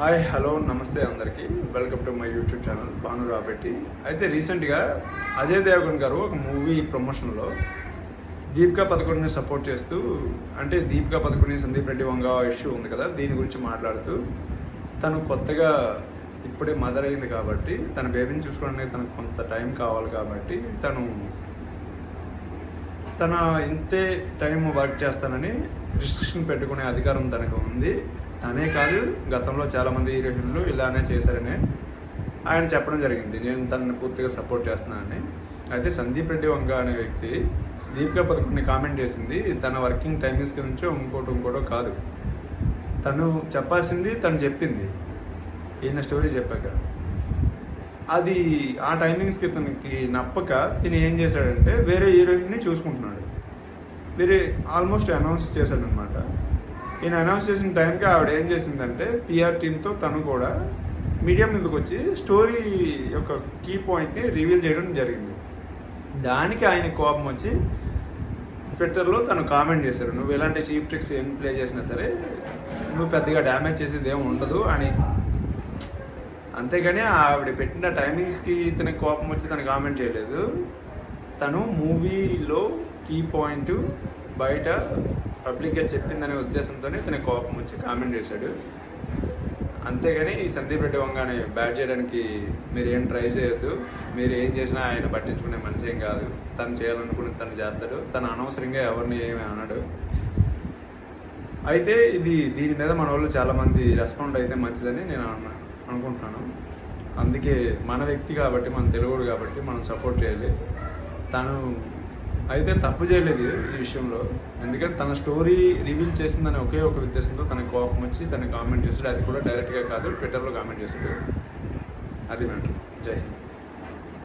Hi hello నమస్తే అందరికీ welcome to my YouTube channel Bhanu రాబెట్టి. అయితే రీసెంట్గా అజయ్ దేవగన్ గారు ఒక మూవీ ప్రమోషన్లో దీపికా పదుకొణెని సపోర్ట్ చేస్తూ, అంటే దీపికా పదుకొణె సందీప్ రెడ్డి వంగ ఇష్యూ ఉంది కదా, దీని గురించి మాట్లాడుతూ తను కొత్తగా ఇప్పుడే మదర్ అయింది కాబట్టి తన బేబీని చూసుకోవడానికి తనకు కొంత టైం కావాలి కాబట్టి తన ఇంతే టైం వర్క్ చేస్తానని రిస్ట్రిక్షన్ పెట్టుకునే అధికారం తనకు ఉంది. తనే కాదు, గతంలో చాలామంది హీరోయిన్లు ఇలానే చేశారని ఆయన చెప్పడం జరిగింది. నేను తనని పూర్తిగా సపోర్ట్ చేస్తున్నానని. అయితే సందీప్ రెడ్డి వంగ అనే వ్యక్తి దీపికా పదుకొణెని కామెంట్ చేసింది తన వర్కింగ్ టైమింగ్స్ గురించో ఇంకోటో కాదు. తను చెప్పాల్సింది తను చెప్పింది ఈయన స్టోరీ చెప్పాక. అది ఆ టైమింగ్స్కి తనకి నప్పక తిని ఏం చేశాడంటే వేరే హీరోయిన్ని చూసుకుంటున్నాడు. వేరే ఆల్మోస్ట్ అనౌన్స్ చేశాడనమాట. ఈయన అనౌన్స్ చేసిన టైంకి ఆవిడ ఏం చేసిందంటే పిఆర్ టీంతో తను కూడా మీడియా మీదకి వచ్చి స్టోరీ యొక్క కీ పాయింట్ని రివీల్ చేయడం జరిగింది. దానికి ఆయన కోపం వచ్చి ట్విట్టర్లో తను కామెంట్ చేశారు, నువ్వు ఎలాంటి చీప్ ట్రిక్స్ ఏం ప్లే చేసినా సరే నువ్వు పెద్దగా డ్యామేజ్ చేసేది ఏమి ఉండదు అని. అంతేగాని ఆవిడ పెట్టిన టైమింగ్స్కి తనకి కోపం వచ్చి తను కామెంట్ చేయలేదు. తను మూవీలో కీ పాయింట్ బయట పబ్లిక్గా చెప్పిందనే ఉద్దేశంతోనే తనకి కోపం వచ్చి కామెంట్ చేశాడు. అంతేగాని ఈ సందీప్ రెడ్డి వంగని బ్యాట్ చేయడానికి మీరు ఏం ట్రై చేయొద్దు. మీరు ఏం చేసినా ఆయన పట్టించుకునే మనిషి ఏం కాదు. తను చేయాలనుకుని తను చేస్తాడు. తను అనవసరంగా ఎవరిని ఏమి అనడు. అయితే దీని మీద మన వాళ్ళు చాలామంది రెస్పాండ్ అయితే మంచిదని నేను అనుకుంటున్నాను. అందుకే మన వ్యక్తి కాబట్టి, మన తెలుగుడు కాబట్టి మనం సపోర్ట్ చేయాలి. తను అయితే తప్పు చేయలేదు ఈ విషయంలో. ఎందుకంటే తన స్టోరీ రివీల్ చేసిందని ఒకే ఒక ఉద్దేశంతో తనకు కోపం వచ్చి తను కామెంట్ చేశాడు. అది కూడా డైరెక్ట్గా కాదు, ట్విట్టర్లో కామెంట్ చేశాడు. అది మ్యాటర్. జై హింద్.